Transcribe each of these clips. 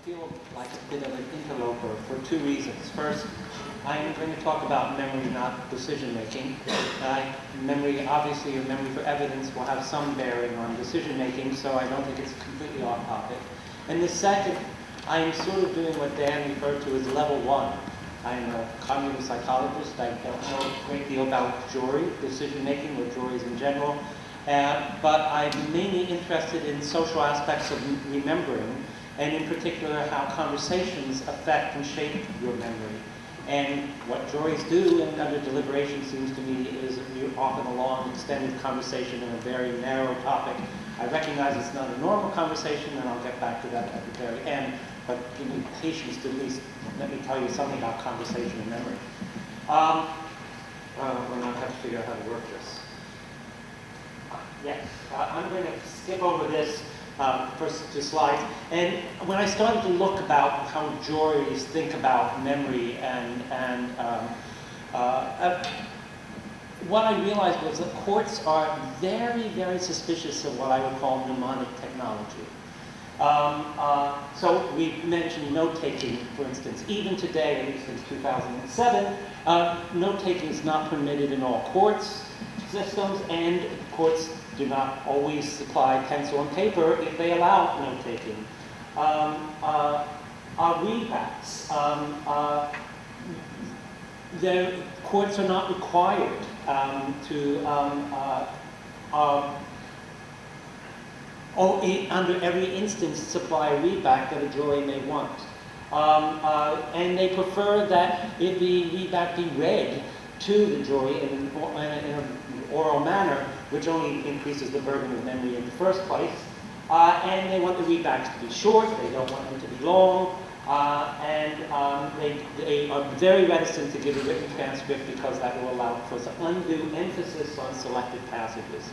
feel like a bit of an interloper for two reasons. First, I'm going to talk about memory, not decision-making. Memory, obviously, your memory for evidence will have some bearing on decision-making, so I don't think it's completely off topic. And the second, I'm sort of doing what Dan referred to as level one. I'm a cognitive psychologist. I don't know a great deal about jury decision-making or juries in general, but I'm mainly interested in social aspects of remembering, and in particular how conversations affect and shape your memory. And what juries do and under deliberation seems to me is often a long, extended conversation in a very narrow topic. I recognize it's not a normal conversation, and I'll get back to that at the very end, but give me patience to at least let me tell you something about conversation and memory. We're going to have to figure out how to work this. Yes, I'm going to skip over this first two slides. And when I started to look about how juries think about memory what I realized was that courts are very, very suspicious of what I would call mnemonic technology. So we mentioned note-taking, for instance. Even today, at least since 2007, note-taking is not permitted in all courts systems, and courts do not always supply pencil and paper if they allow note-taking. Readbacks. The courts are not required under every instance supply a readback that a jury may want. And they prefer that the readback be read to the jury in an oral manner, which only increases the burden of memory in the first place. And they want the readbacks to be short, they don't want them to be long, and they are very reticent to give a written transcript because that will allow for some undue emphasis on selected passages.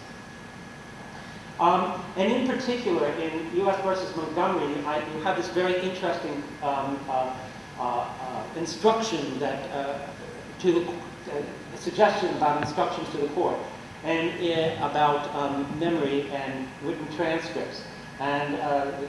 And in particular, in U.S. versus Montgomery, you have this very interesting instruction that a suggestion about instructions to the court and about memory and written transcripts. And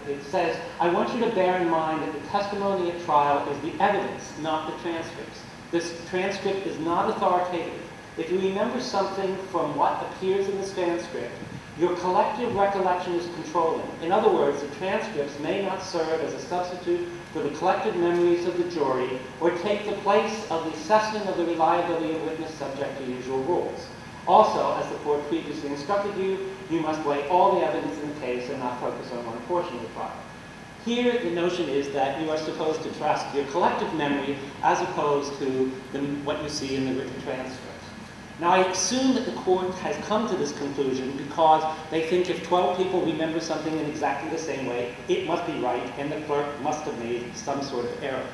it says, I want you to bear in mind that the testimony at trial is the evidence, not the transcripts. This transcript is not authoritative. If you remember something from what appears in this transcript, your collective recollection is controlling. In other words, the transcripts may not serve as a substitute for the collective memories of the jury or take the place of the assessment of the reliability of witness subject to usual rules. Also, as the court previously instructed you, you must weigh all the evidence in the case and not focus on one portion of the trial. Here, the notion is that you are supposed to trust your collective memory as opposed to what you see in the written transcript. Now, I assume that the court has come to this conclusion because they think if 12 people remember something in exactly the same way, it must be right, and the clerk must have made some sort of error.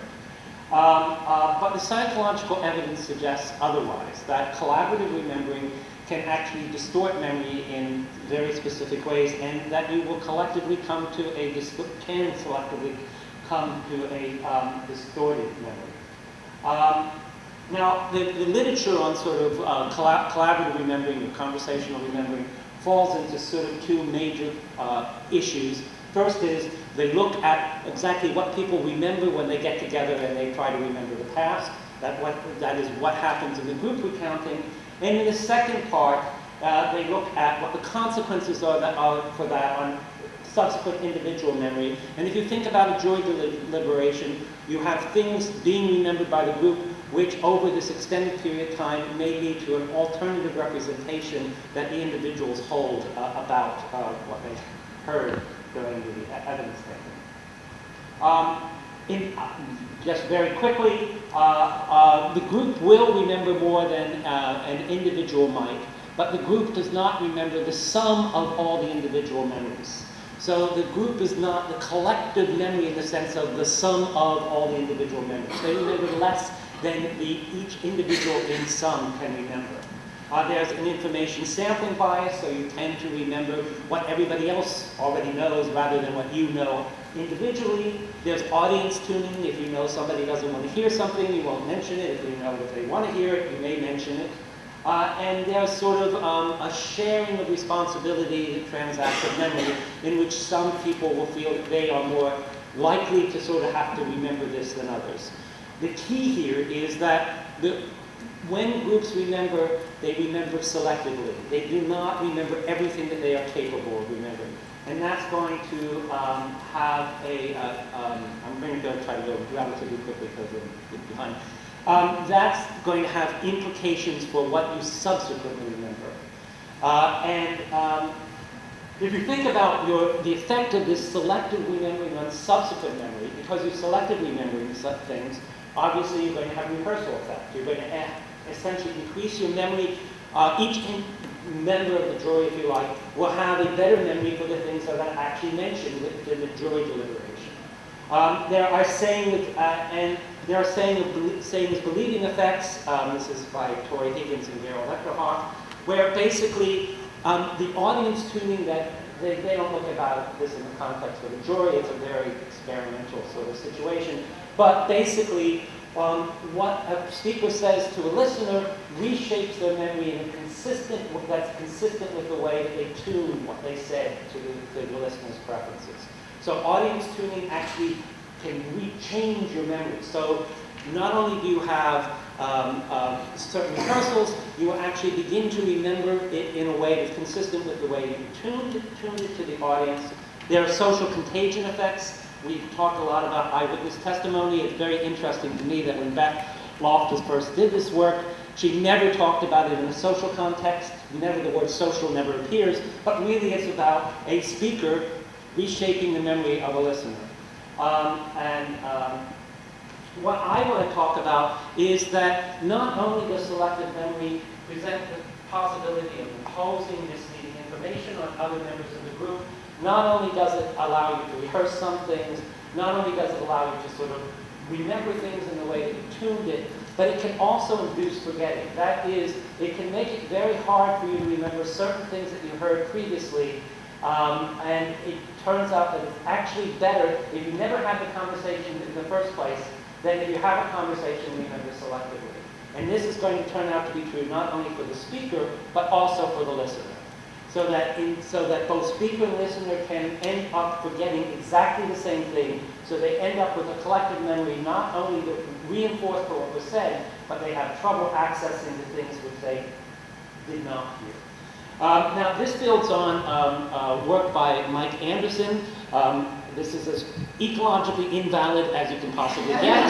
But the psychological evidence suggests otherwise, that collaborative remembering can actually distort memory in very specific ways, and that you will collectively come to selectively come to a distorted memory. Now, the literature on sort of collaborative remembering or conversational remembering falls into sort of two major issues. First is they look at exactly what people remember when they get together and they try to remember the past. That is what happens in the group recounting. And in the second part, they look at what the consequences are for that on subsequent individual memory. And if you think about a jury deliberation, you have things being remembered by the group which over this extended period of time may lead to an alternative representation that the individuals hold about what they heard during the evidence taking. Just very quickly, the group will remember more than an individual might, but the group does not remember the sum of all the individual memories. So the group is not the collective memory in the sense of the sum of all the individual memories. They remember less than each individual in sum can remember. There's an information sampling bias, so you tend to remember what everybody else already knows rather than what you know individually. There's audience tuning. If you know somebody doesn't want to hear something, you won't mention it. If you know that they want to hear it, you may mention it. And there's sort of a sharing of responsibility that transacts of memory in which some people will feel that they are more likely to sort of have to remember this than others. The key here is that when groups remember, they remember selectively. They do not remember everything that they are capable of remembering. And that's going to have a, I'm going to try to go relatively quickly because I'm behind. That's going to have implications for what you subsequently remember. If you think about the effect of this selective remembering on subsequent memory, because you're selectively remembering such things, obviously you're going to have a rehearsal effect. You're going to essentially increase your memory. Each member of the jury, if you like, will have a better memory for the things that are actually mentioned within the jury deliberation. There are sayings believing effects. This is by Tori Higgins and Gerald Eckerhoff, where basically the audience tuning that they don't look about this in the context of the jury. It's a very experimental sort of situation. But basically, what a speaker says to a listener reshapes their memory in a that's consistent with the way that they tune what they said to the listener's preferences. So audience tuning actually can change your memory. So not only do you have certain rehearsals, you will actually begin to remember it in a way that's consistent with the way you tuned it to the audience. There are social contagion effects. We've talked a lot about eyewitness testimony. It's very interesting to me that when Beth Loftus first did this work, she never talked about it in a social context. Never, the word social never appears, but really it's about a speaker reshaping the memory of a listener. What I want to talk about is that not only does selective memory present the possibility of imposing misleading information on other members of the group, not only does it allow you to rehearse some things, not only does it allow you to sort of remember things in the way that you tuned it, but it can also induce forgetting. That is, it can make it very hard for you to remember certain things that you heard previously, and it turns out that it's actually better if you never had the conversation in the first place than if you have a conversation remember selectively. And this is going to turn out to be true not only for the speaker, but also for the listener. So that both speaker and listener can end up forgetting exactly the same thing. So they end up with a collective memory not only that reinforce for what was said, but they have trouble accessing the things which they did not hear. Now this builds on work by Mike Anderson. This is as ecologically invalid as you can possibly get.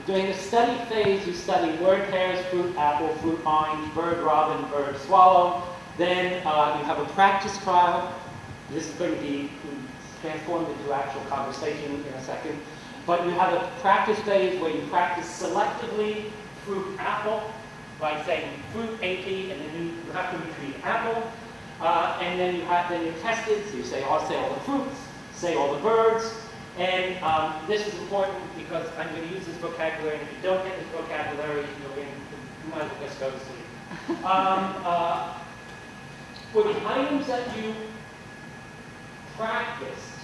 During the study phase, you study word pairs, fruit, apple, fruit, orange, bird, robin, bird, swallow. Then you have a practice trial. This is going to be transformed into actual conversation in a second. But you have a practice phase where you practice selectively fruit, apple, by saying fruit, AP, and then you have to retrieve apple. And then you're tested, so you say all the fruits, say all the birds. And this is important because I'm going to use this vocabulary, and if you don't get this vocabulary, you might as well just go to sleep. For the items that you practiced,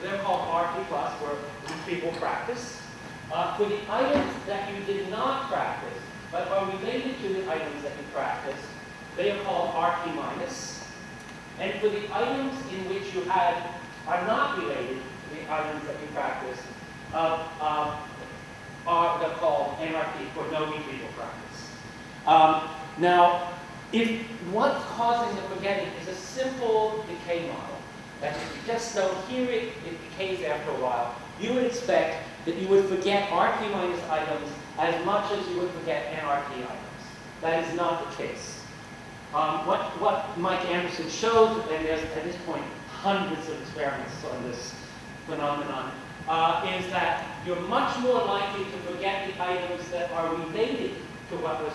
they're called RP+, for retrieval practice. For the items that you did not practice, but are related to the items that you practiced, they are called RP-. And for the items in which you are not related to the items that you practice, they're called NRP, for no retrieval practice. Now, if what's causing the forgetting is a simple decay model, that if you just don't hear it, it decays after a while, you would expect that you would forget RP- items as much as you would forget NRP items. That is not the case. What Mike Anderson shows, and there's at this point hundreds of experiments on this phenomenon, is that you're much more likely to forget the items that are related to what was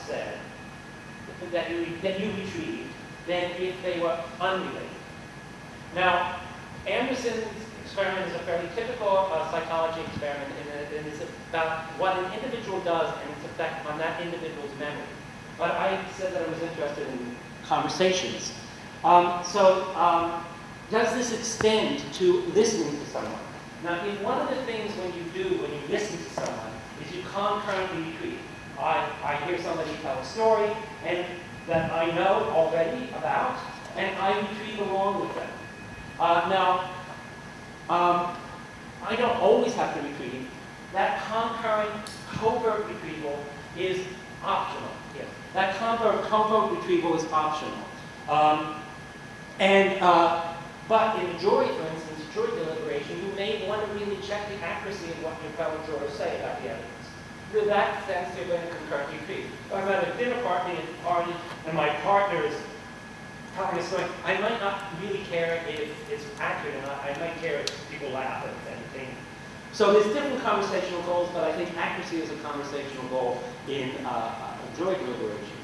said, that you retrieved, than if they were unrelated. Now, Anderson's experiment is a fairly typical psychology experiment, and it's about what an individual does and its effect on that individual's memory. But I said that I was interested in conversations. Does this extend to listening to someone? Now, if one of the things when you listen to someone is you concurrently retrieve. I hear somebody tell a story and that I know already about, and I retrieve along with them. I don't always have to retrieve. That concurrent covert retrieval is optional. Yes. That covert retrieval is optional. But in a jury, for instance, jury deliberation, you may want to really check the accuracy of what your fellow jurors say about the evidence. In that sense, you're going to concurrently retrieve. If I'm at a dinner party and my partner is telling a story, I might not really care if it's accurate or not. I might care if people laugh at anything. So there's different conversational goals, but I think accuracy is a conversational goal in jury deliberation.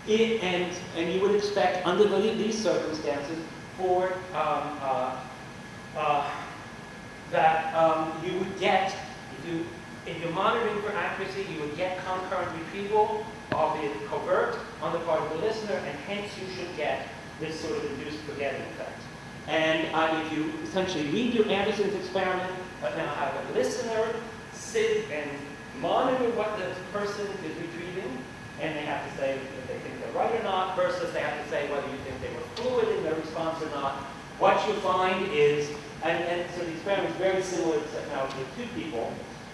And you would expect, under these circumstances, for that you would get, if you're monitoring for accuracy, you would get concurrent retrieval of the covert on the part of the listener, and hence you should get this sort of induced forgetting effect. And if you essentially redo Anderson's experiment, but now have a listener sit and monitor what the person is retrieving, and they have to say if they think they're right or not, versus they have to say whether you think they were fluid in their response or not. What you find is, and so the experiment is very similar now with two people.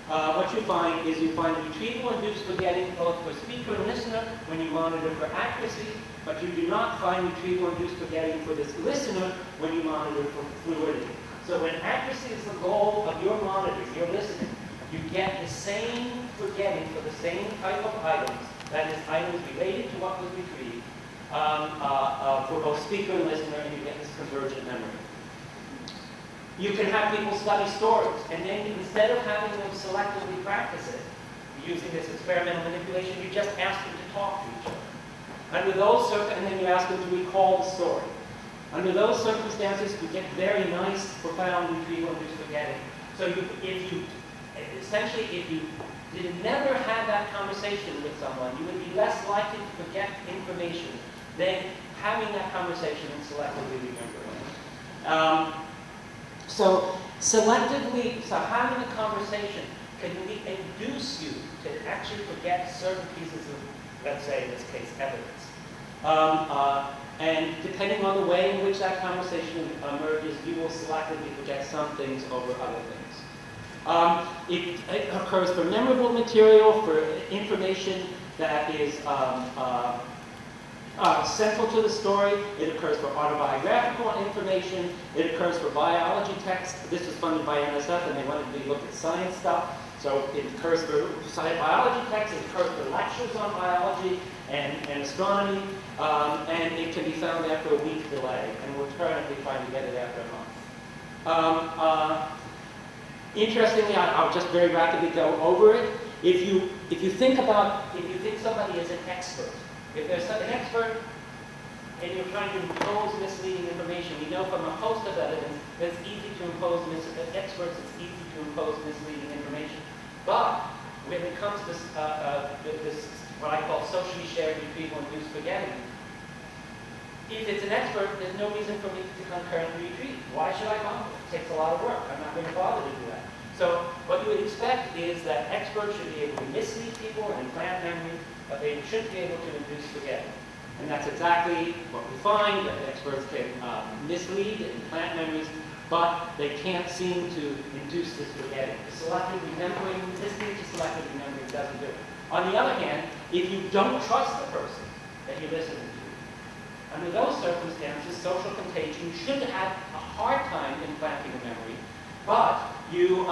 What you find is you find retrieval-induced forgetting both for speaker and listener when you monitor for accuracy, but you do not find retrieval-induced forgetting for this listener when you monitor for fluidity. So when accuracy is the goal of your monitoring, your listening, you get the same forgetting for the same type of items, that is, items related to what was retrieved, for both speaker and listener, and you get this convergent memory. You can have people study stories, and then instead of having them selectively practice it, using this experimental manipulation, you just ask them to talk to each other. Under those and then you ask them to recall the story. Under those circumstances, you get very nice, profound retrieval-induced forgetting. So if you never had that conversation with someone, you would be less likely to forget information than having that conversation and selectively remembering it. So having a conversation can induce you to actually forget certain pieces of, let's say in this case, evidence. And depending on the way in which that conversation emerges, you will selectively forget some things over other things. It occurs for memorable material, for information that is central to the story. It occurs for autobiographical information. It occurs for biology text. This was funded by NSF, and they wanted me to look at science stuff. So it occurs for biology text. It occurs for lectures on biology and astronomy. And it can be found after a week delay. And we're currently trying to get it after a month. Interestingly, I'll just very rapidly go over it. If you think somebody is an expert, if there's an expert and you're trying to impose misleading information, we know from a host of evidence that it's easy to impose experts. It's easy to impose misleading information. But when it comes to this what I call socially shared retrieval-induced forgetting, if it's an expert, there's no reason for me to concurrently retrieve. Why should I bother? It takes a lot of work. I'm not going to bother to do that. So what you would expect is that experts should be able to mislead people and implant memory, but they shouldn't be able to induce forgetting. And that's exactly what we find, that experts can mislead and implant memories, but they can't seem to induce this forgetting. The selective remembering, listening to selective remembering doesn't do it. On the other hand, if you don't trust the person that you're listening to, under those circumstances, social contagion, you should have a hard time implanting a memory, but you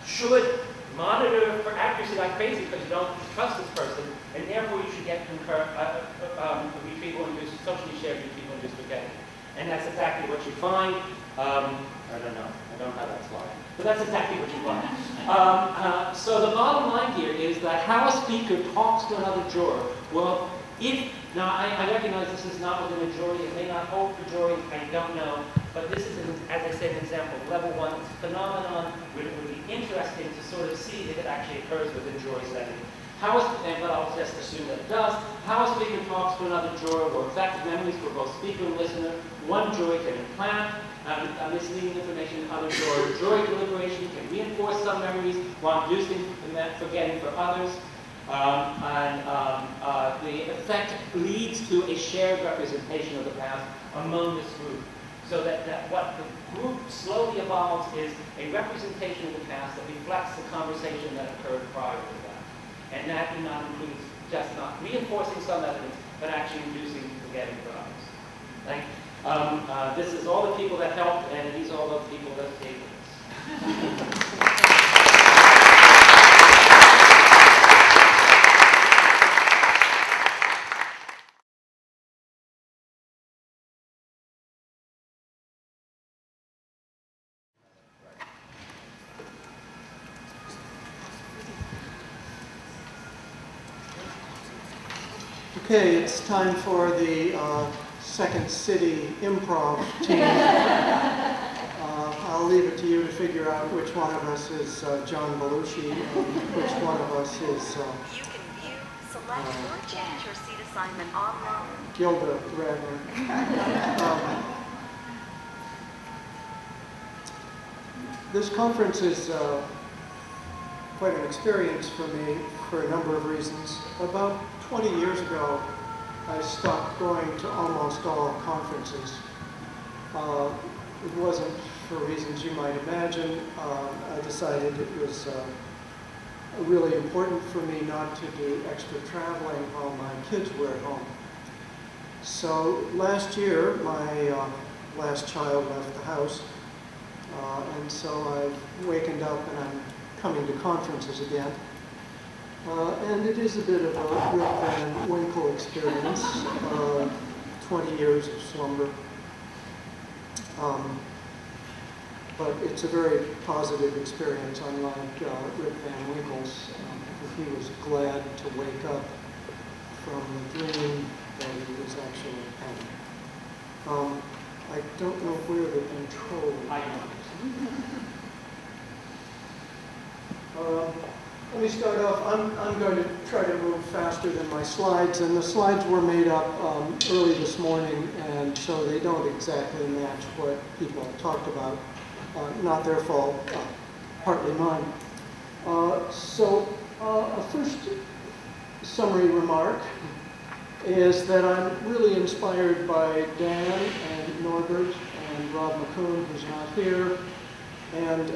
should monitor for accuracy like crazy because you don't trust this person, and therefore you should get retrieval-induced, socially shared retrieval-induced forgetting. And that's exactly what you find. I don't know. I don't have that slide. But that's exactly what you find. So the bottom line here is that how a speaker talks to another juror. Well, now I recognize this is not within a jury. It may not hold for juries. I don't know. But this is, as I said, an example. Level one, it's a phenomenon. It would be interesting to sort of see if it actually occurs within jury setting. But I'll just assume that it does. How a speaker talks to another juror will affect memories for both speaker and listener. One jury can implant misleading information in other jurors. Jury deliberation can reinforce some memories while inducing forgetting for others. The effect leads to a shared representation of the past among this group. So that what the group slowly evolves is a representation of the past that reflects the conversation that occurred prior to that. And that includes just not reinforcing some evidence, but actually inducing forgetting for others. Thank you. This is all the people that helped, and these are all the people that paid for this. Okay, it's time for the Second City Improv team. I'll leave it to you to figure out which one of us is John Belushi and which one of us is you can view, select, or change your seat assignment online. Gilda Radner. This conference is quite an experience for me for a number of reasons. About 20 years ago, I stopped going to almost all conferences. It wasn't for reasons you might imagine. I decided it was really important for me not to do extra traveling while my kids were at home. So last year, my last child left the house, and so I've wakened up and I'm coming to conferences again. And it is a bit of a Rip Van Winkle experience, 20 years of slumber. But it's a very positive experience, unlike Rip Van Winkle's. He was glad to wake up from the dream that he was actually having. I don't know where the control is. Let me start off. I'm going to try to move faster than my slides, and the slides were made up early this morning, and so they don't exactly match what people have talked about. Not their fault, partly mine. So a first summary remark is that I'm really inspired by Dan and Norbert and Rob McCoon, who's not here, and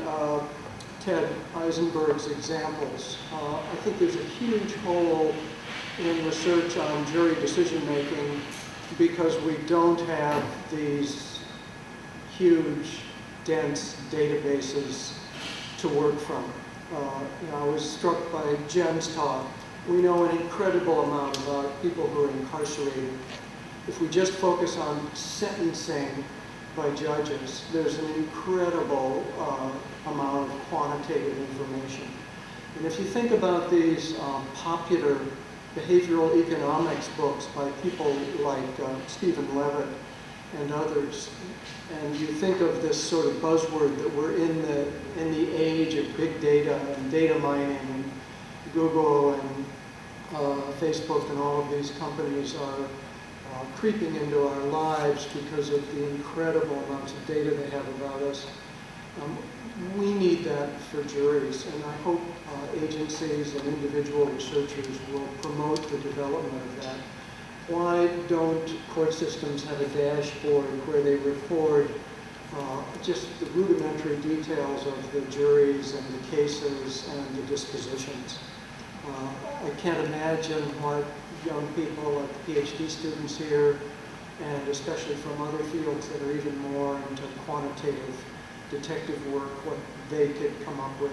Ted Eisenberg's examples. I think there's a huge hole in research on jury decision-making because we don't have these huge, dense databases to work from. I was struck by Jen's talk. We know an incredible amount about people who are incarcerated. If we just focus on sentencing by judges, there's an incredible amount of quantitative information. And if you think about these popular behavioral economics books by people like Stephen Levitt and others, and you think of this sort of buzzword that we're in the age of big data and data mining, and Google and Facebook and all of these companies are creeping into our lives because of the incredible amounts of data they have about us. We need that for juries, and I hope agencies and individual researchers will promote the development of that. Why don't court systems have a dashboard where they record just the rudimentary details of the juries and the cases and the dispositions? I can't imagine what young people, like PhD students here, and especially from other fields that are even more into quantitative detective work, what they could come up with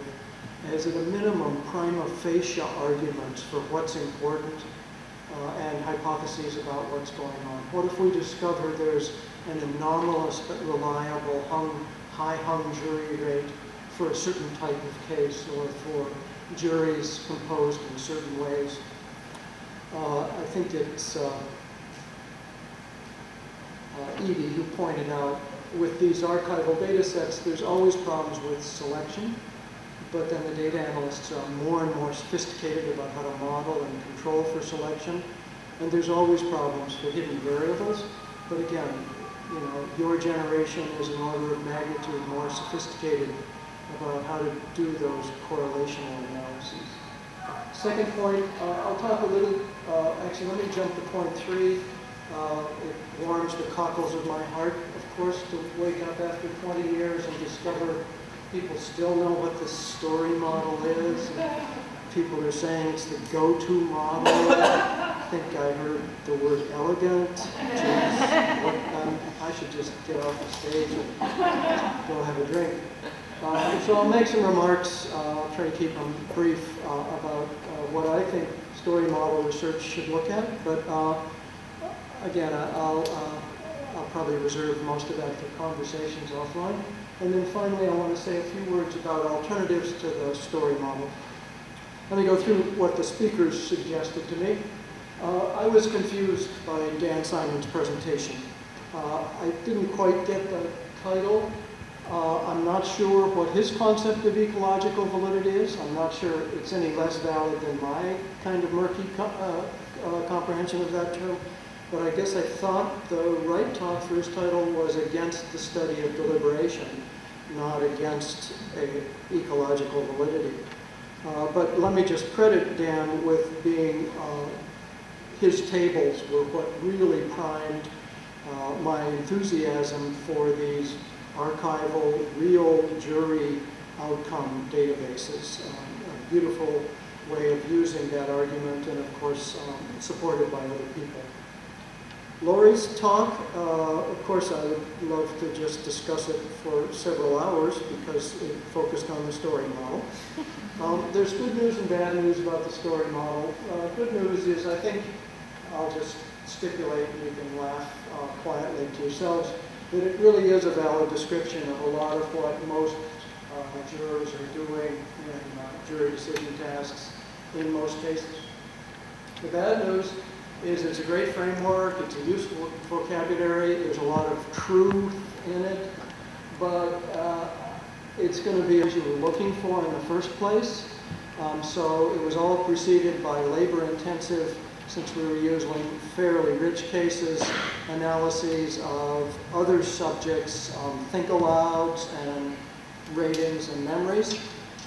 as at a minimum prima facie arguments for what's important and hypotheses about what's going on. What if we discover there's an anomalous but reliable high-hung jury rate for a certain type of case, or for juries composed in certain ways? I think it's Edie who pointed out, with these archival data sets, there's always problems with selection, but then the data analysts are more and more sophisticated about how to model and control for selection, and there's always problems for hidden variables. But again, your generation is an order of magnitude more sophisticated about how to do those correlational analyses. Second point, I'll talk a little, actually let me jump to point 3. It warms the cockles of my heart, of course, to wake up after 20 years and discover people still know what the story model is. And people are saying it's the go-to model. I think I heard the word elegant. I should just get off the stage and go have a drink. So I'll make some remarks, I'll try to keep them brief, about what I think story model research should look at. But again, I'll probably reserve most of that for conversations offline. And then finally, I want to say a few words about alternatives to the story model. Let me go through what the speakers suggested to me. I was confused by Dan Simon's presentation. I didn't quite get the title. I'm not sure what his concept of ecological validity is. I'm not sure it's any less valid than my kind of murky comprehension of that term. But I guess I thought the right talk for his title was against the study of deliberation, not against ecological validity. But let me just credit Dan with being, his tables were what really primed my enthusiasm for these archival, real jury outcome databases. A beautiful way of using that argument, and of course supported by other people. Lori's talk, of course I would love to just discuss it for several hours because it focused on the story model. There's good news and bad news about the story model. Good news is, I think, I'll just stipulate, and you can laugh quietly to yourselves, that it really is a valid description of a lot of what most jurors are doing in jury decision tasks in most cases. The bad news is it's a great framework, it's a useful vocabulary, there's a lot of truth in it, but it's going to be what you were looking for in the first place. So it was all preceded by labor-intensive, since we were using fairly rich cases, analyses of other subjects, think-alouds and ratings and memories.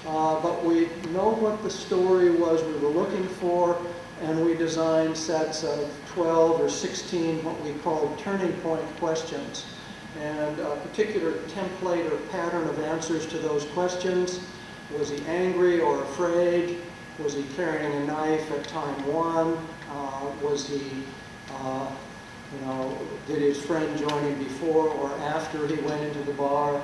But we know what the story was we were looking for, and we designed sets of 12 or 16 what we called turning point questions. And a particular template or pattern of answers to those questions. Was he angry or afraid? Was he carrying a knife at time 1? Was he, did his friend join him before or after he went into the bar?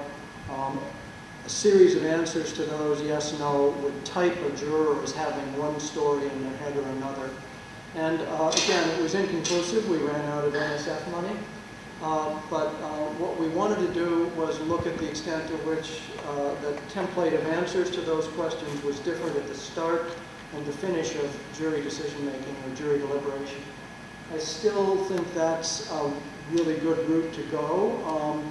A series of answers to those, yes, no, would type a juror as having one story in their head or another. And again, it was inconclusive. We ran out of NSF money. But what we wanted to do was look at the extent to which the template of answers to those questions was different at the start and the finish of jury decision-making or jury deliberation. I still think that's a really good route to go.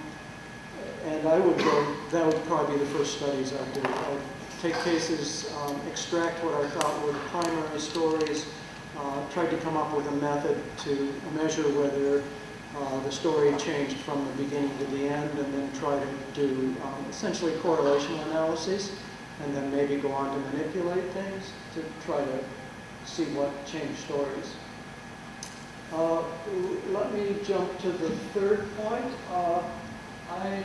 And I would go, that would probably be the first studies I'd do. I'd take cases, extract what I thought were the primary stories, tried to come up with a method to measure whether the story changed from the beginning to the end, and then try to do essentially correlational analyses, and then maybe go on to manipulate things to try to see what changed stories. Let me jump to the third point. I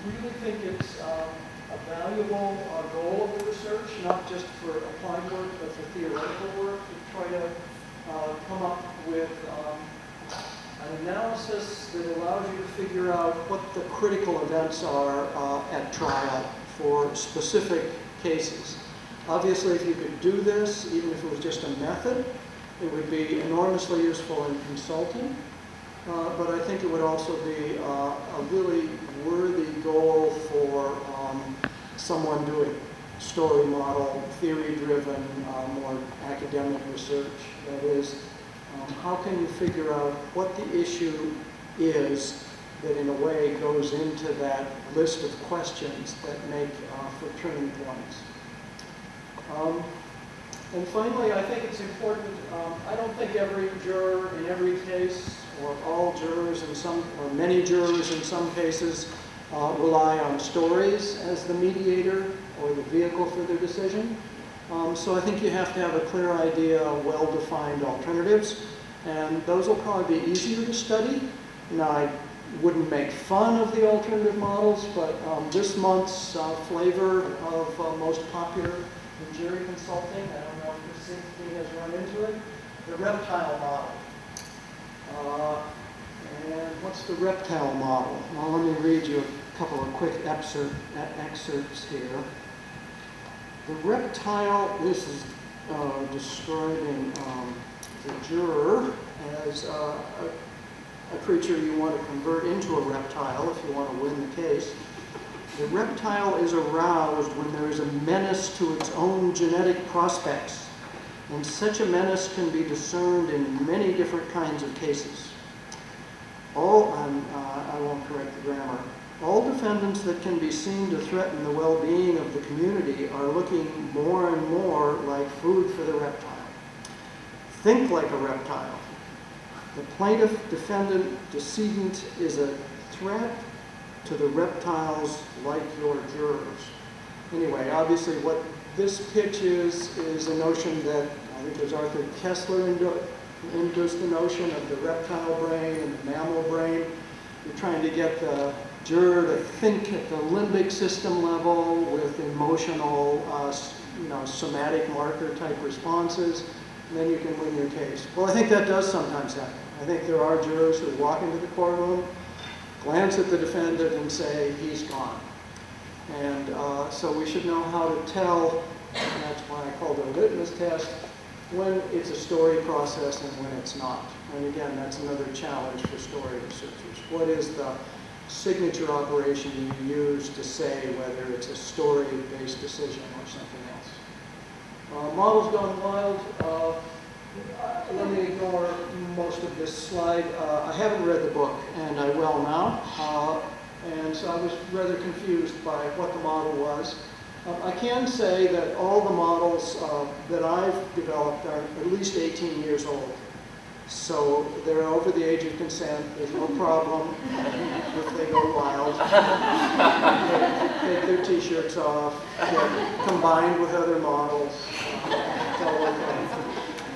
really think it's a valuable goal of the research, not just for applied work, but for theoretical work, to try to come up with an analysis that allows you to figure out what the critical events are at trial for specific cases. Obviously, if you could do this, even if it was just a method, it would be enormously useful in consulting. But I think it would also be a really worthy goal for someone doing story model, theory-driven, more academic research. That is, how can you figure out what the issue is that in a way goes into that list of questions that make for turning points. And finally, I think it's important, I don't think every juror in every case, or all jurors in some, or many jurors in some cases, rely on stories as the mediator or the vehicle for their decision. So I think you have to have a clear idea of well-defined alternatives, and those will probably be easier to study. Now, I wouldn't make fun of the alternative models, but this month's flavor of most popular in jury consulting, I don't know if Cynthia has run into it, the reptile model. And what's the reptile model? Well, let me read you a couple of quick excerpts here. The reptile, this is describing the juror as a creature you want to convert into a reptile if you want to win the case. The reptile is aroused when there is a menace to its own genetic prospects, and such a menace can be discerned in many different kinds of cases. I won't correct the grammar. All defendants that can be seen to threaten the well-being of the community are looking more and more like food for the reptile. Think like a reptile. The plaintiff, defendant, decedent is a threat to the reptiles like your jurors. Anyway, obviously what this pitch is a notion that, I think it was Arthur Kessler introduced the notion of the reptile brain and the mammal brain. You're trying to get the juror to think at the limbic system level with emotional, somatic marker type responses, and then you can win your case. Well, I think that does sometimes happen. I think there are jurors who walk into the courtroom, glance at the defendant and say, he's gone. And so we should know how to tell, and that's why I called it a litmus test, when it's a story process and when it's not. And again, that's another challenge for story researchers. What is the signature operation you use to say whether it's a story-based decision or something else? Models Gone Wild. Let me ignore most of this slide. I haven't read the book, and I will now. And so I was rather confused by what the model was. I can say that all the models that I've developed are at least 18 years old. So they're over the age of consent. There's no problem if they go wild. They take their t-shirts off, get combined with other models. It's all okay.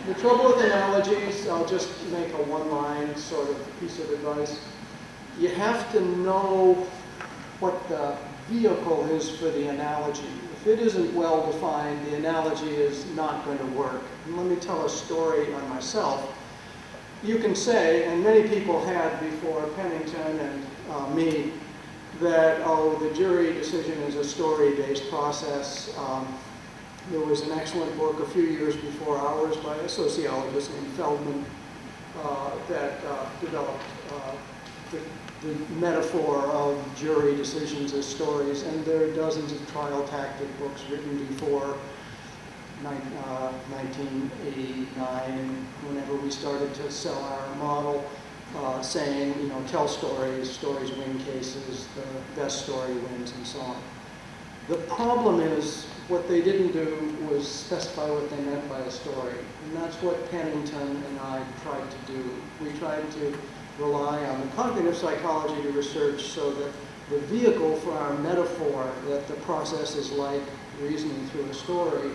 The trouble with analogies, I'll just make a one-line sort of piece of advice. You have to know what the vehicle is for the analogy. If it isn't well defined, the analogy is not going to work. And let me tell a story on myself. You can say, and many people had before Pennington and me, that, the jury decision is a story-based process. There was an excellent book a few years before ours by a sociologist named Feldman that developed the metaphor of jury decisions as stories, and there are dozens of trial tactic books written before 1989, whenever we started to sell our model, saying, tell stories, stories win cases, the best story wins, and so on. The problem is, what they didn't do was specify what they meant by a story, and that's what Pennington and I tried to do. We tried to rely on the cognitive psychology to research so that the vehicle for our metaphor, that the process is like reasoning through a story,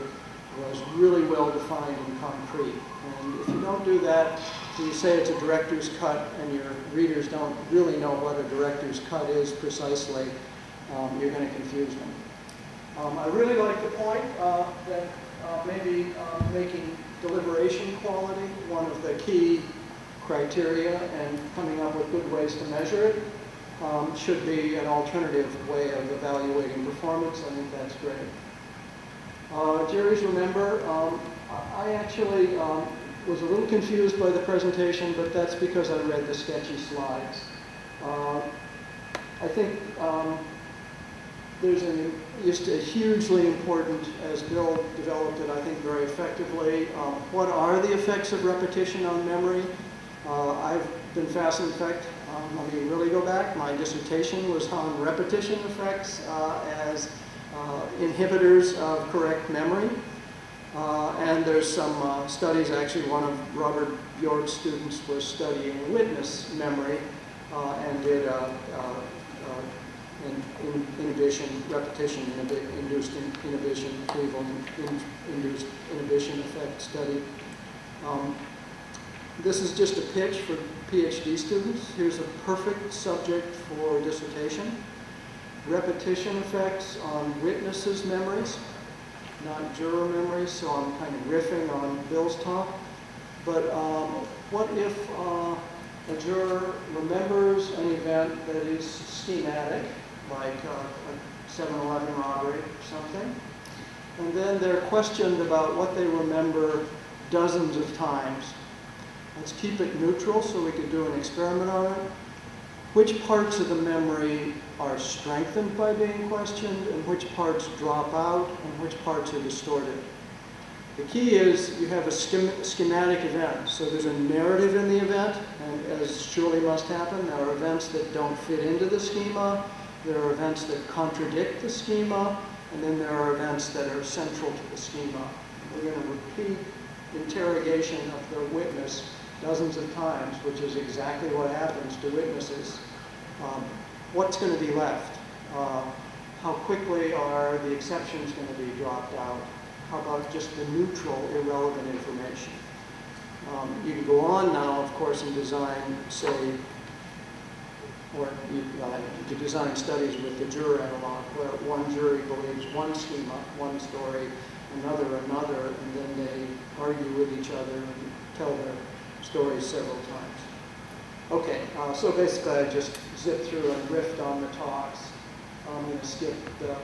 was really well defined and concrete. And if you don't do that, you say it's a director's cut and your readers don't really know what a director's cut is precisely, you're going to confuse them. I really like the point that maybe making deliberation quality one of the key criteria and coming up with good ways to measure it should be an alternative way of evaluating performance. I think that's great. Juries remember, I actually was a little confused by the presentation, but that's because I read the sketchy slides. I think there's just a hugely important, as Bill developed it, I think very effectively, what are the effects of repetition on memory? I've been fascinated. In fact, let me really go back. My dissertation was on repetition effects as inhibitors of correct memory. And there's some studies, actually one of Robert Bjork's students was studying witness memory and did and inhibition, repetition, induced inhibition, induced inhibition effect study. This is just a pitch for PhD students. Here's a perfect subject for dissertation. Repetition effects on witnesses' memories, not juror memories, so I'm kind of riffing on Bill's talk. But what if a juror remembers an event that is schematic, like a 7-Eleven robbery or something, and then they're questioned about what they remember dozens of times? Let's keep it neutral so we could do an experiment on it. Which parts of the memory are strengthened by being questioned, and which parts drop out, and which parts are distorted? The key is you have a schematic event. So there's a narrative in the event, and as surely must happen, there are events that don't fit into the schema, there are events that contradict the schema, and then there are events that are central to the schema. We're going to repeat interrogation of the witness dozens of times, which is exactly what happens to witnesses. What's going to be left? How quickly are the exceptions going to be dropped out? How about just the neutral, irrelevant information? You can go on now, of course, and design, say, or you could design studies with the juror analog, where one jury believes one schema, one story, another, and then they argue with each other and tell their stories several times. Okay, so basically I just zipped through and riffed on the talks. I'm going to skip the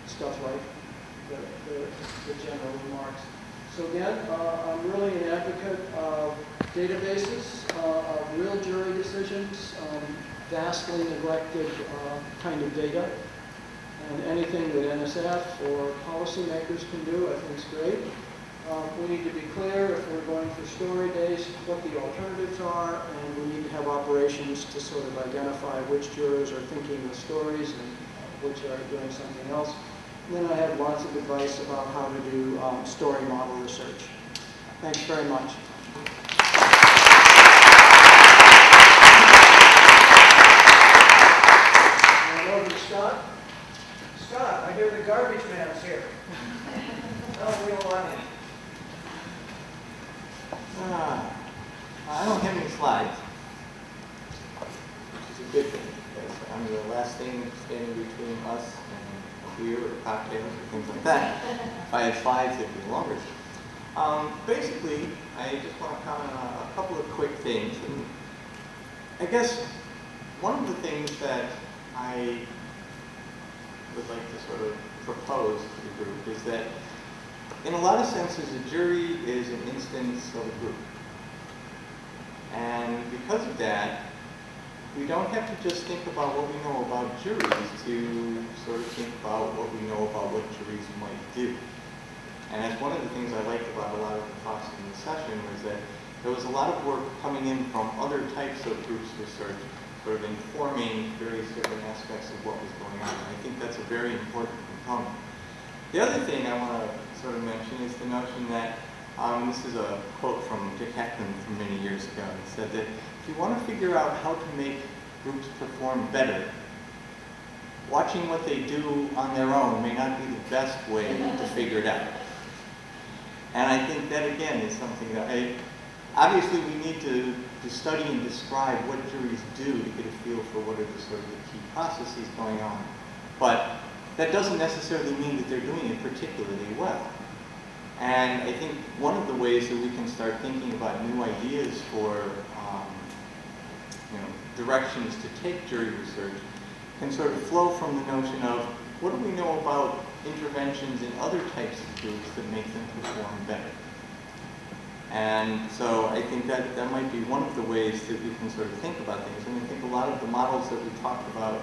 stuff like the general remarks. So again, I'm really an advocate of databases, of real jury decisions, vastly neglected kind of data. And anything that NSF or policymakers can do, I think is great. We need to be clear if we're going for story days what the alternatives are, and we need to have operations to sort of identify which jurors are thinking the stories and which are doing something else. And then I have lots of advice about how to do story model research. Thanks very much. And over to Scott. Scott, I hear the garbage man's here. Oh, we don't want it. I don't have any slides, which is a good thing, because I'm the last thing standing between us and a beer or cocktails or things like that. If I had slides, it'd be longer. Basically, I just want to comment on a couple of quick things. And I guess one of the things that I would like to sort of propose to the group is that in a lot of senses, a jury is an instance of a group. And because of that, we don't have to just think about what we know about juries to sort of think about what we know about what juries might do. And that's one of the things I liked about a lot of the talks in the session was that there was a lot of work coming in from other types of groups research, sort of informing various different aspects of what was going on. And I think that's a very important component. The other thing I want to sort of mention is the notion that, this is a quote from Dick Heckman from many years ago. He said that if you want to figure out how to make groups perform better, watching what they do on their own may not be the best way to figure it out. And I think that, again, is something that obviously we need to study and describe what juries do to get a feel for what are the sort of the key processes going on. But that doesn't necessarily mean that they're doing it particularly well. And I think one of the ways that we can start thinking about new ideas for directions to take jury research can sort of flow from the notion of what do we know about interventions in other types of groups that make them perform better. And so I think that might be one of the ways that we can sort of think about things. And I think a lot of the models that we talked about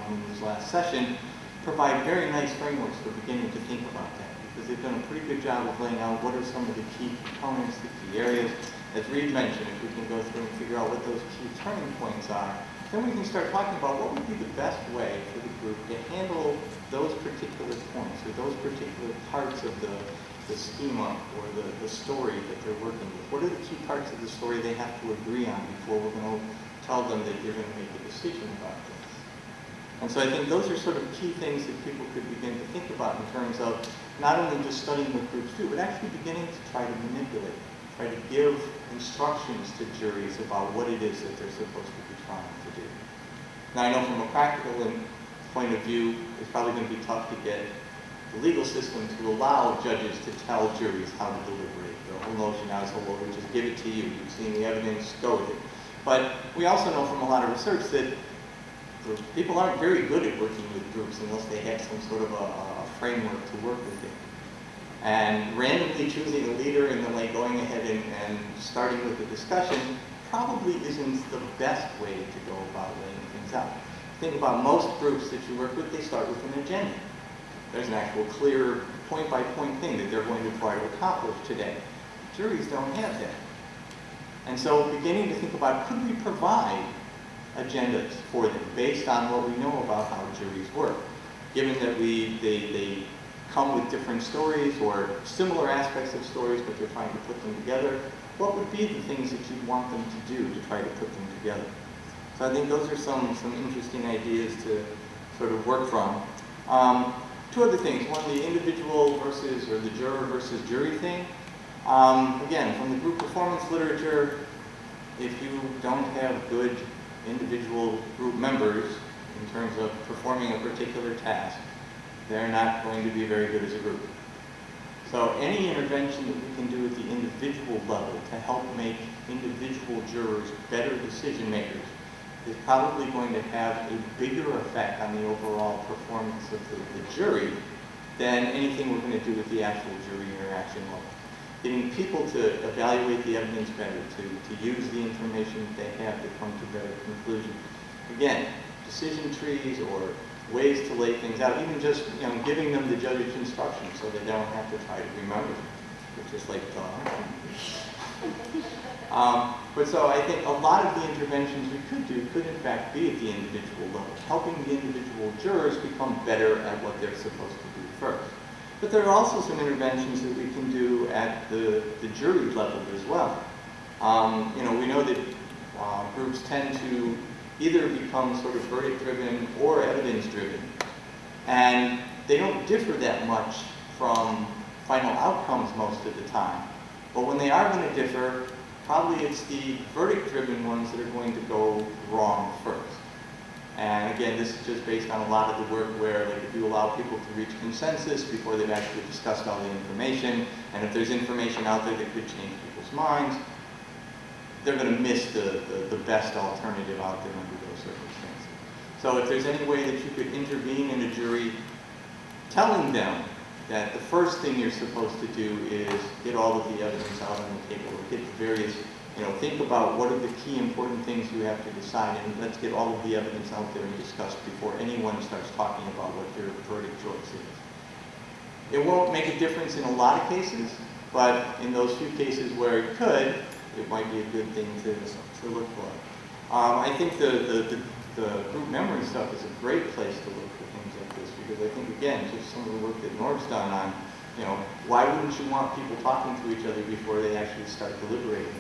in this last session provide very nice frameworks for beginning to think about that, because they've done a pretty good job of laying out what are some of the key components, the key areas. As Reed mentioned, if we can go through and figure out what those key turning points are, then we can start talking about what would be the best way for the group to handle those particular points or those particular parts of the schema or the story that they're working with. What are the key parts of the story they have to agree on before we're going to tell them that you're going to make a decision about this? And so I think those are sort of key things that people could begin to think about in terms of not only just studying what groups do, but actually beginning to try to manipulate, try to give instructions to juries about what it is that they're supposed to be trying to do. Now I know from a practical point of view, it's probably going to be tough to get the legal system to allow judges to tell juries how to deliberate. The whole notion now is, oh, well, we just give it to you. You've seen the evidence, go with it. But we also know from a lot of research that people aren't very good at working with groups unless they have some sort of a framework to work within. And randomly choosing a leader and then like going ahead and starting with the discussion probably isn't the best way to go about laying things out. Think about most groups that you work with, they start with an agenda. There's an actual clear point-by-point thing that they're going to try to accomplish today. Juries don't have that. And so beginning to think about, could we provide agendas for them based on what we know about how juries work? Given that they come with different stories or similar aspects of stories, but they're trying to put them together, what would be the things that you'd want them to do to try to put them together? So I think those are some interesting ideas to sort of work from. Two other things. One, the individual versus, or the juror versus jury thing. Again, from the group performance literature, if you don't have good individual group members in terms of performing a particular task, they're not going to be very good as a group. So any intervention that we can do at the individual level to help make individual jurors better decision makers is probably going to have a bigger effect on the overall performance of the jury than anything we're going to do with the actual jury interaction level. Getting people to evaluate the evidence better, to use the information that they have to come to better conclusions. Again, decision trees or ways to lay things out, even just giving them the judge's instructions so they don't have to try to remember them. It's just like, but so I think a lot of the interventions we could do could in fact be at the individual level, helping the individual jurors become better at what they're supposed to do first. But there are also some interventions that we can do at the jury level as well. We know that groups tend to either become sort of verdict-driven or evidence-driven. And they don't differ that much from final outcomes most of the time. But when they are going to differ, probably it's the verdict-driven ones that are going to go wrong first. And again, this is just based on a lot of the work where, like, if you allow people to reach consensus before they've actually discussed all the information, and if there's information out there that could change people's minds, they're going to miss the best alternative out there under those circumstances. So if there's any way that you could intervene in a jury, telling them that the first thing you're supposed to do is get all of the evidence out on the table, or get various, think about what are the key important things you have to decide, and let's get all of the evidence out there and discussed before anyone starts talking about what their verdict choice is. It won't make a difference in a lot of cases, but in those few cases where it could, it might be a good thing to look for. I think the group memory stuff is a great place to look for things like this, because I think, again, just some of the work that Norb's done on, why wouldn't you want people talking to each other before they actually start deliberating?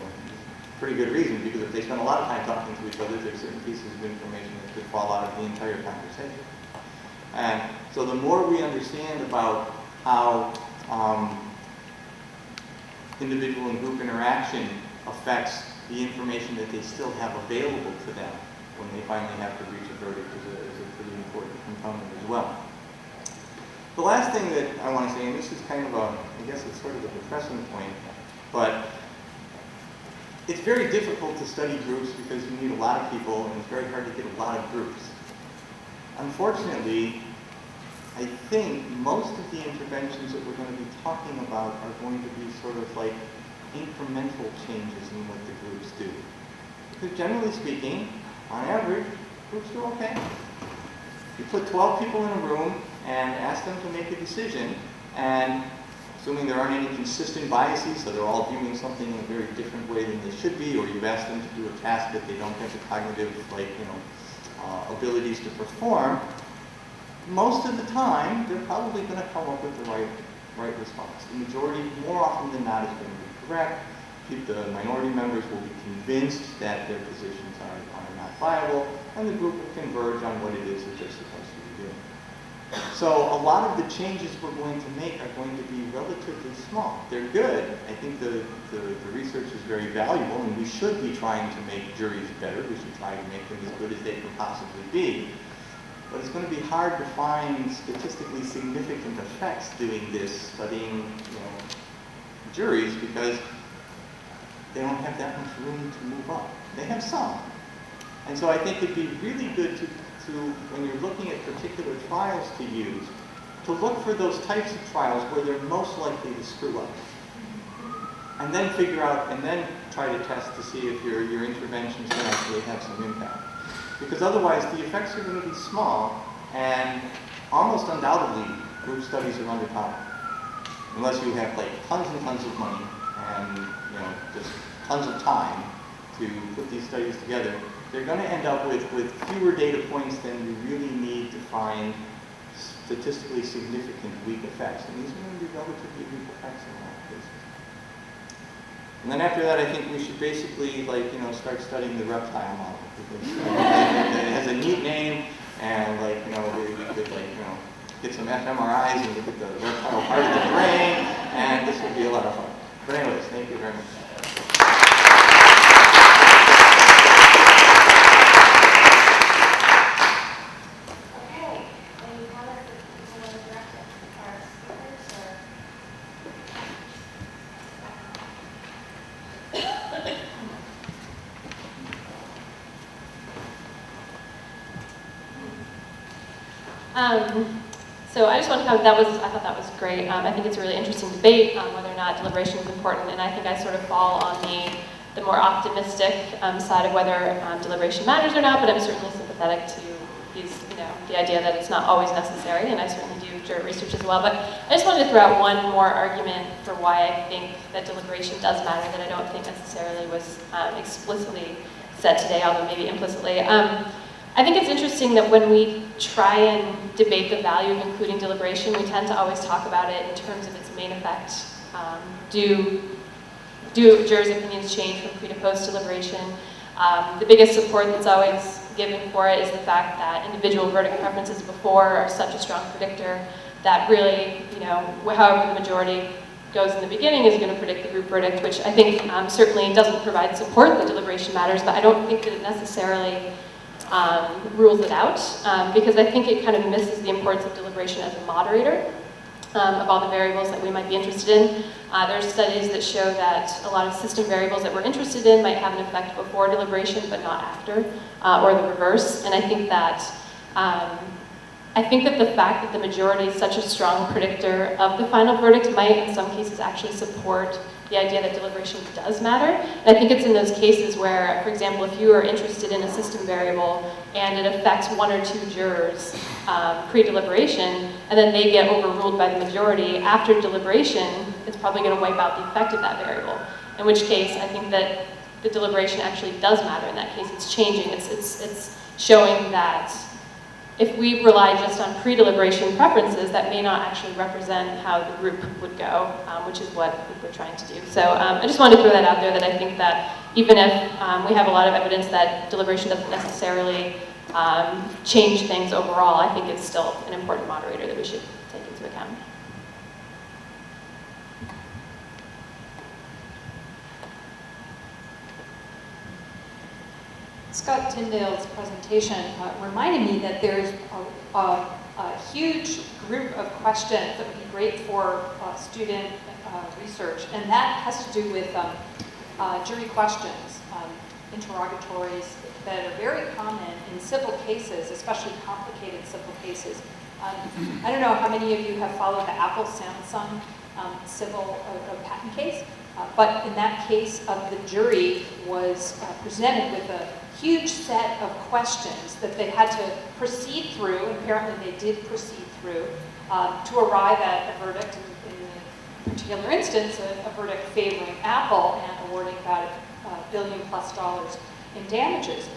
Pretty good reason, because if they spend a lot of time talking to each other, there's certain pieces of information that could fall out of the entire conversation. And so the more we understand about how individual and group interaction affects the information that they still have available to them when they finally have to reach a verdict is a pretty important component as well. The last thing that I want to say, and this is kind of I guess it's sort of a depressing point, but it's very difficult to study groups because you need a lot of people, and it's very hard to get a lot of groups. Unfortunately, I think most of the interventions that we're going to be talking about are going to be sort of like incremental changes in what the groups do. Because generally speaking, on average, groups do okay. You put 12 people in a room and ask them to make a decision, and assuming there aren't any consistent biases, so they're all viewing something in a very different way than they should be, or you've asked them to do a task that they don't have the cognitive, abilities to perform, most of the time, they're probably going to come up with the right response. The majority, more often than not, is going to be correct. the minority members will be convinced that their positions are not viable, and the group will converge on what it is that they're supposed to be doing. So a lot of the changes we're going to make are going to be relatively small. They're good. I think the research is very valuable, and we should be trying to make juries better. We should try to make them as good as they can possibly be. But it's going to be hard to find statistically significant effects doing this, studying juries, because they don't have that much room to move up. They have some. And so I think it'd be really good to when you're looking at particular trials to use, to look for those types of trials where they're most likely to screw up. And then figure out, and then try to test to see if your interventions can actually have some impact. Because otherwise the effects are going to be small, and almost undoubtedly group studies are underpowered. Unless you have like tons and tons of money and just tons of time to put these studies together, they're going to end up with fewer data points than you really need to find statistically significant weak effects. And these are going to be relatively weak effects in a lot of cases. And then after that, I think we should basically start studying the reptile model, because it has a neat name, and we could get some fMRIs and look at the reptile part of the brain, and this would be a lot of fun. But anyways, thank you very much. So I just want to comment, I thought that was great. I think it's a really interesting debate on whether or not deliberation is important, and I think I sort of fall on the more optimistic side of whether deliberation matters or not, but I'm certainly sympathetic to the idea that it's not always necessary, and I certainly do jury research as well. But I just wanted to throw out one more argument for why I think that deliberation does matter that I don't think necessarily was explicitly said today, although maybe implicitly. I think it's interesting that when we try and debate the value of including deliberation, we tend to always talk about it in terms of its main effect. Do jurors' opinions change from pre to post deliberation? The biggest support that's always given for it is the fact that individual verdict preferences before are such a strong predictor that really, however the majority goes in the beginning is going to predict the group verdict, which I think certainly doesn't provide support that deliberation matters, but I don't think that it necessarily rules it out, because I think it kind of misses the importance of deliberation as a moderator of all the variables that we might be interested in. There are studies that show that a lot of system variables that we're interested in might have an effect before deliberation, but not after, or the reverse. And I think that the fact that the majority is such a strong predictor of the final verdict might, in some cases, actually support the idea that deliberation does matter. And I think it's in those cases where, for example, if you are interested in a system variable and it affects one or two jurors pre-deliberation, and then they get overruled by the majority after deliberation, it's probably going to wipe out the effect of that variable. In which case, I think that the deliberation actually does matter. In that case, it's changing. It's showing that if we rely just on pre-deliberation preferences, that may not actually represent how the group would go, which is what we're trying to do. So I just wanted to throw that out there, that I think that even if we have a lot of evidence that deliberation doesn't necessarily change things overall, I think it's still an important moderator that we should take into account. Scott Tyndale's presentation reminded me that there's a huge group of questions that would be great for student research, and that has to do with jury questions, interrogatories that are very common in civil cases, especially complicated civil cases. I don't know how many of you have followed the Apple-Samsung civil patent case, but in that case, the jury was presented with a huge set of questions that they had to proceed through, and apparently they did proceed through, to arrive at a verdict, in a particular instance, a verdict favoring Apple and awarding about $1 billion+ in damages.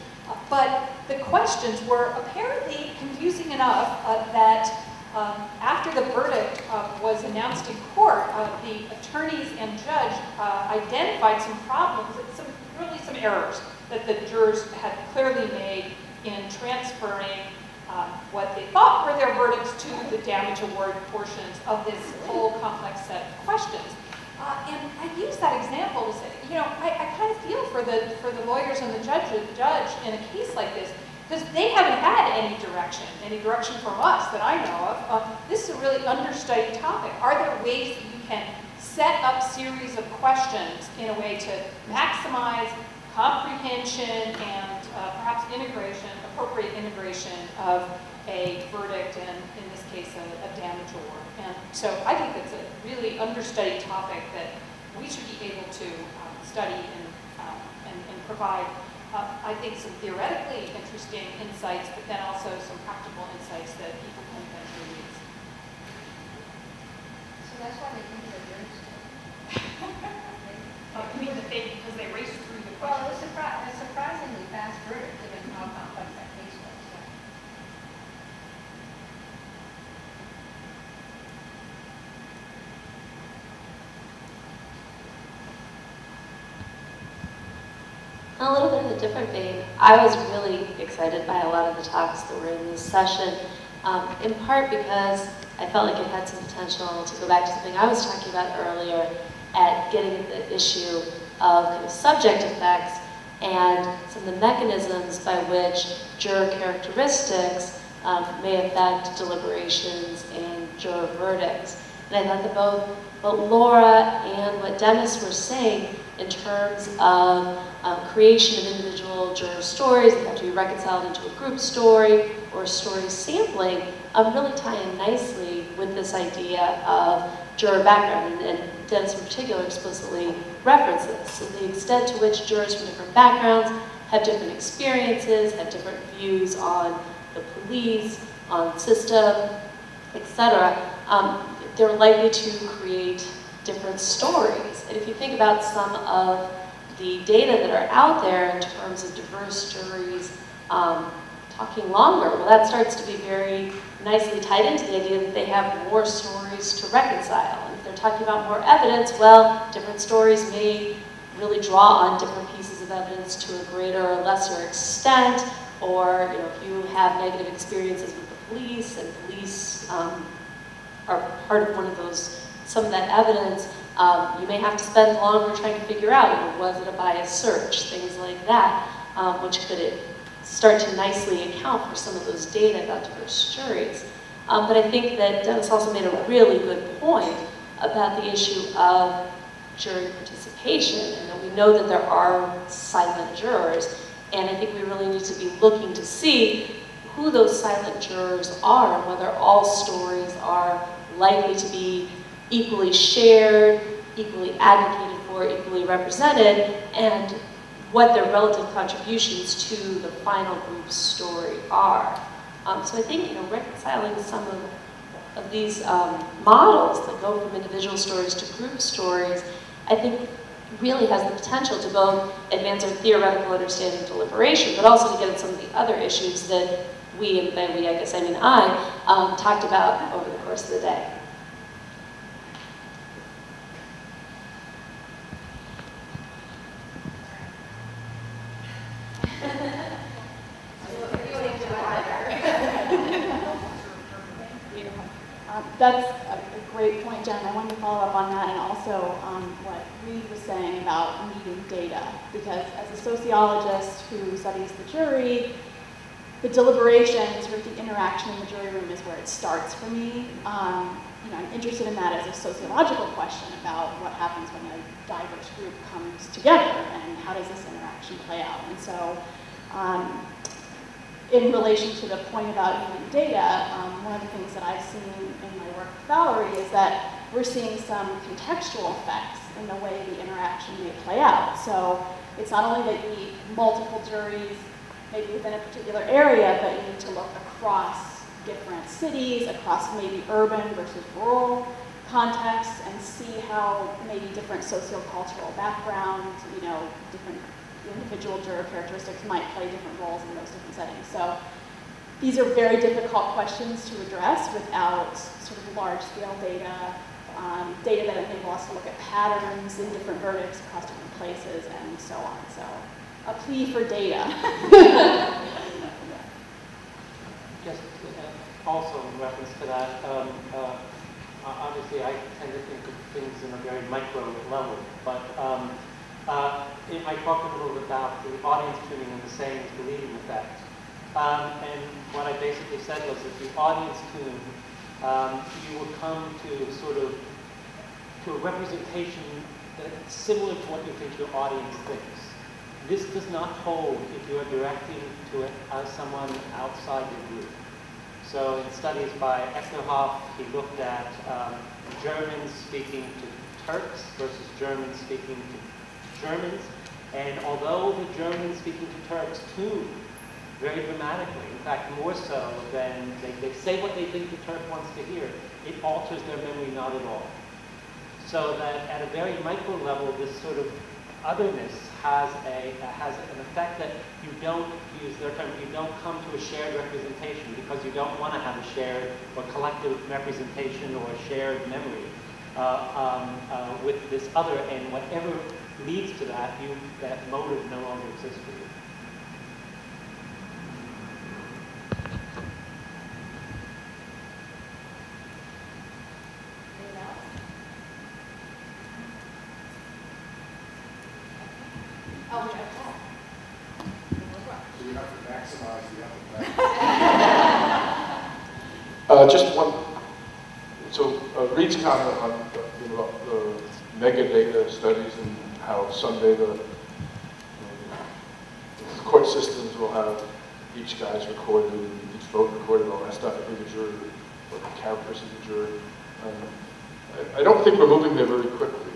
But the questions were apparently confusing enough that after the verdict was announced in court, the attorneys and judge identified some problems, some errors that the jurors had clearly made in transferring what they thought were their verdicts to the damage award portions of this whole complex set of questions. And I use that example to say, you know, I kind of feel for the lawyers and the judge in a case like this, because they haven't had any direction from us that I know of. This is a really understudied topic. Are there ways that you can set up series of questions in a way to maximize comprehension and perhaps appropriate integration of a verdict and, in this case, a damage award? And so I think that's a really understudied topic that we should be able to study and provide, I think, some theoretically interesting insights, but then also some practical insights that people can eventually use. So that's why they think they're juries. You mean that because they raced through the Well, questions? it was a surprisingly fast verdict, given how complex that case was. So. A little bit of a different vein. I was really excited by a lot of the talks that were in this session, in part because I felt like it had some potential to go back to something I was talking about earlier at getting at the issue of kind of subject effects and some of the mechanisms by which juror characteristics may affect deliberations and juror verdicts. And I thought that both Laura and what Dennis were saying in terms of creation of individual juror stories that have to be reconciled into a group story or story sampling really tie in nicely with this idea of juror background, and Dennis in particular explicitly referenced this. So the extent to which jurors from different backgrounds have different experiences, have different views on the police, on the system, etc., they're likely to create different stories. And if you think about some of the data that are out there in terms of diverse juries talking longer, well, that starts to be very nicely tied into the idea that they have more stories to reconcile. And if they're talking about more evidence, well, different stories may really draw on different pieces of evidence to a greater or lesser extent, or if you have negative experiences with the police, and police are part of one of those, some of that evidence, you may have to spend longer trying to figure out, was it a biased search, things like that, which could start to nicely account for some of those data about diverse juries. But I think that Dennis also made a really good point about the issue of jury participation, and that we know that there are silent jurors, and I think we really need to be looking to see who those silent jurors are, and whether all stories are likely to be equally shared, equally advocated for, equally represented, and what their relative contributions to the final group story are. So I think reconciling some of these models that go from individual stories to group stories, I think really has the potential to both advance our theoretical understanding of deliberation, but also to get at some of the other issues that we, and by we I guess I mean I, talked about over the course of the day. That's a great point, Jen. I wanted to follow up on that, and also what Reed was saying about needing data. Because as a sociologist who studies the jury, the deliberation, sort of the interaction in the jury room is where it starts for me. I'm interested in that as a sociological question about what happens when a diverse group comes together and how does this interaction play out. And so in relation to the point about needing data, one of the things that I've seen in my work with Valerie is that we're seeing some contextual effects in the way the interaction may play out. So it's not only that you need multiple juries, maybe within a particular area, but you need to look across different cities, across maybe urban versus rural contexts, and see how maybe different sociocultural backgrounds, different individual juror characteristics might play different roles in those different settings. So these are very difficult questions to address without sort of large-scale data, data that enable us to look at patterns in different verdicts across different places, and so on. So, a plea for data. Just also in reference to that, obviously I tend to think of things in a very micro level, but I talked a little bit about the audience tuning and the saying is believing effect. And what I basically said was that the audience tune, you would come to sort of to a representation that's similar to what you think your audience thinks. This does not hold if you are directing to it as someone outside the group. So in studies by Eckerhoff, he looked at Germans speaking to Turks versus Germans speaking to Germans. And although the Germans speaking to Turks tune very dramatically, in fact more so than they say what they think the Turk wants to hear, it alters their memory not at all. So that at a very micro level, this sort of otherness has an effect that you don't, to use their term, you don't come to a shared representation because you don't want to have a shared or collective representation or a shared memory with this other, and whatever leads to that, that motive no longer exists for you. Oh, we have So you have to maximize the upper Just one. So Reed's comment on the mega data studies and how someday the court systems will have each guy's recorded, and each vote recorded, all that stuff, every jury, or the characters of the jury. I don't think we're moving there very quickly.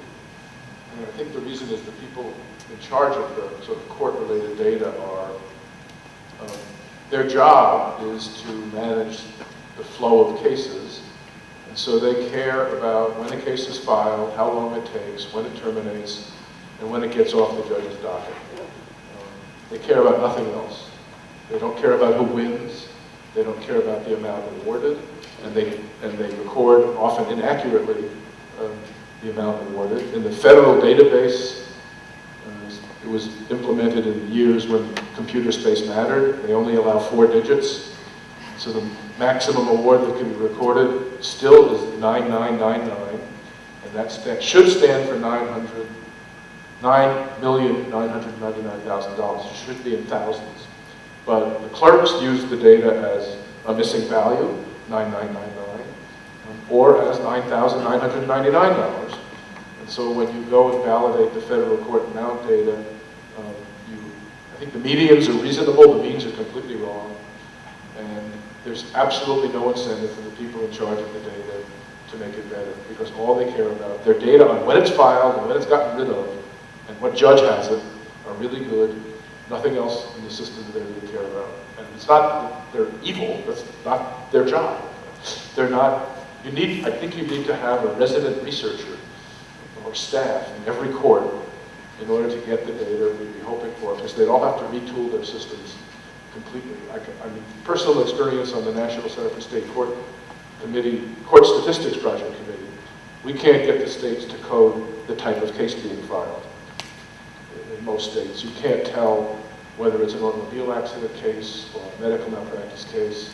I think the reason is the people in charge of the sort of court-related data are, their job is to manage the flow of cases, and so they care about when a case is filed, how long it takes, when it terminates, and when it gets off the judge's docket. They care about nothing else. They don't care about who wins. They don't care about the amount awarded, and they record, often inaccurately, the amount awarded. In the federal database, it was implemented in years when computer space mattered. They only allow 4 digits. So the maximum award that can be recorded still is 9999, and that should stand for $9,999,000. It should be in thousands. But the clerks use the data as a missing value, 9999, or as $9,999. And so when you go and validate the federal court amount data, I think the medians are reasonable, the means are completely wrong, and there's absolutely no incentive for the people in charge of the data to make it better, because all they care about, their data on when it's filed and when it's gotten rid of, and what judge has it, are really good. Nothing else in the system that they really care about. And it's not that they're evil, that's not their job. They're not, I think you need to have a resident researcher or staff in every court in order to get the data we'd be hoping for, because they'd all have to retool their systems completely. I mean, personal experience on the National Center for State Court Committee, Court Statistics Project Committee, we can't get the states to code the type of case being filed. In most states, you can't tell whether it's an automobile accident case or a medical malpractice case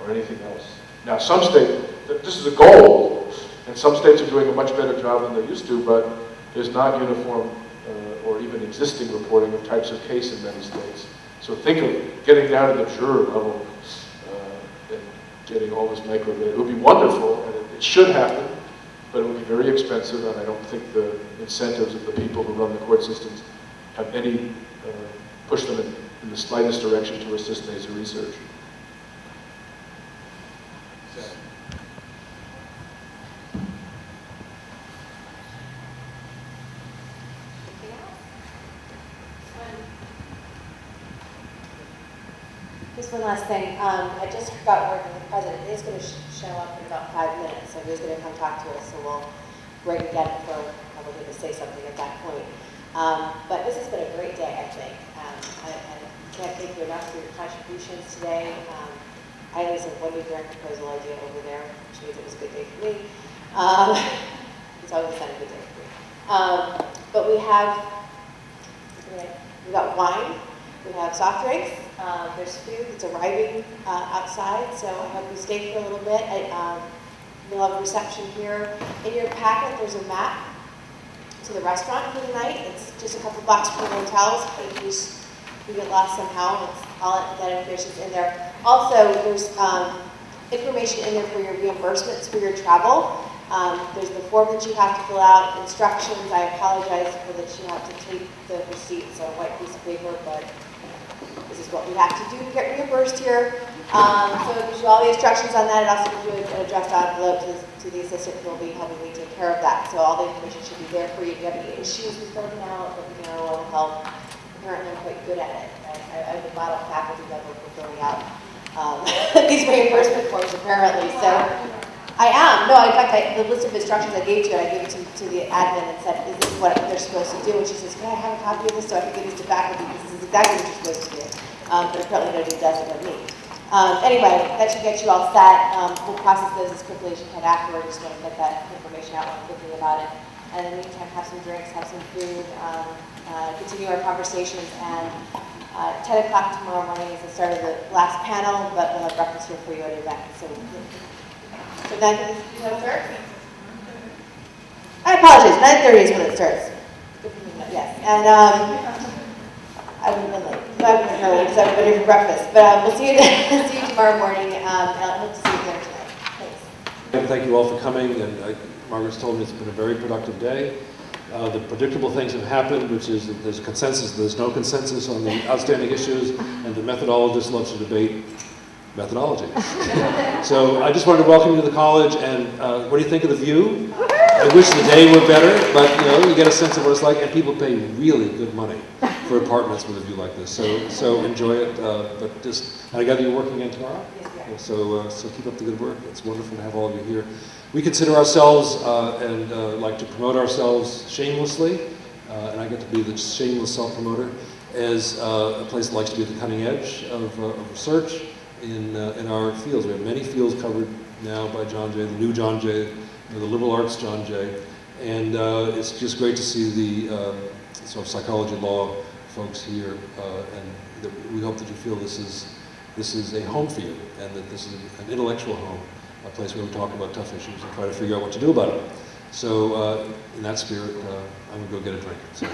or anything else. Now, some states, this is a goal, and some states are doing a much better job than they used to, but there's not uniform or even existing reporting of types of case in many states. So think of getting down to the juror level and getting all this micro data. It would be wonderful, and it should happen, but it would be very expensive, and I don't think the incentives of the people who run the court systems have any, push them in the slightest direction to assist laser research. Just one last thing. I just got word from the president. He's going to show up in about 5 minutes, so he's going to come talk to us. So we'll break again for probably to say something at that point. But this has been a great day, I think. I can't thank you enough for your contributions today. I at least have one new grant proposal idea over there, which means it was a good day for me. It's always been a good day for me. But we've got wine, we have soft drinks, there's food that's arriving outside, so I hope you stay for a little bit. We'll have a reception here. In your packet, there's a map to the restaurant for the night. It's just a couple blocks from the hotels, but in case you get lost somehow, all that information's in there. Also, there's information in there for your reimbursements for your travel. There's the form that you have to fill out, instructions. I apologize for that you have to take the receipts on a white piece of paper, but this is what we have to do to get reimbursed here. So it gives you all the instructions on that. It also gives you an addressed envelope to the assistant who will be helping me take care of that. So all the information should be there for you. If you have any issues with filling out, let me know. I'll help. Apparently I'm quite good at it. I'm the model faculty member for filling out these reimbursement forms apparently. So I am. No, in fact, the list of instructions I gave to her, I gave it to the admin and said, is this what they're supposed to do? And she says, can I have a copy of this so I can give this to faculty? Because this is exactly what you're supposed to do. But apparently nobody does it but me. Anyway, that should get you all set. We'll process those as quickly as you can afterward. Just want to get that information out while I'm thinking about it. And in the meantime, have some drinks, have some food, continue our conversations. And 10 o'clock tomorrow morning is the start of the last panel, but we'll have breakfast here for you at your event. So 9:30 is when it starts? I apologize, 9:30 is when it starts. Yes, and I would have been late. I would have been early because I would have been here for breakfast. But we'll see you tomorrow morning, and I hope to see you there tonight. Thanks. And thank you all for coming, and Margaret's told me it's been a very productive day. The predictable things have happened, which is that there's consensus, there's no consensus on the outstanding issues, and the methodologist loves to debate methodology. So I just wanted to welcome you to the college, and what do you think of the view? I wish the day were better, but you get a sense of what it's like, and people pay really good money for apartments with a view like this. So enjoy it, but just, and I gather you're working again tomorrow? Yes, So keep up the good work. It's wonderful to have all of you here. We consider ourselves and like to promote ourselves shamelessly, and I get to be the shameless self-promoter, as a place that likes to be at the cutting edge of research in our fields. We have many fields covered now by John Jay, the new John Jay, the liberal arts John Jay, and it's just great to see the sort of psychology law folks here, and we hope that you feel this is a home for you, and that this is an intellectual home, a place where we talk about tough issues and try to figure out what to do about it. So in that spirit, I'm going to go get a drink. So.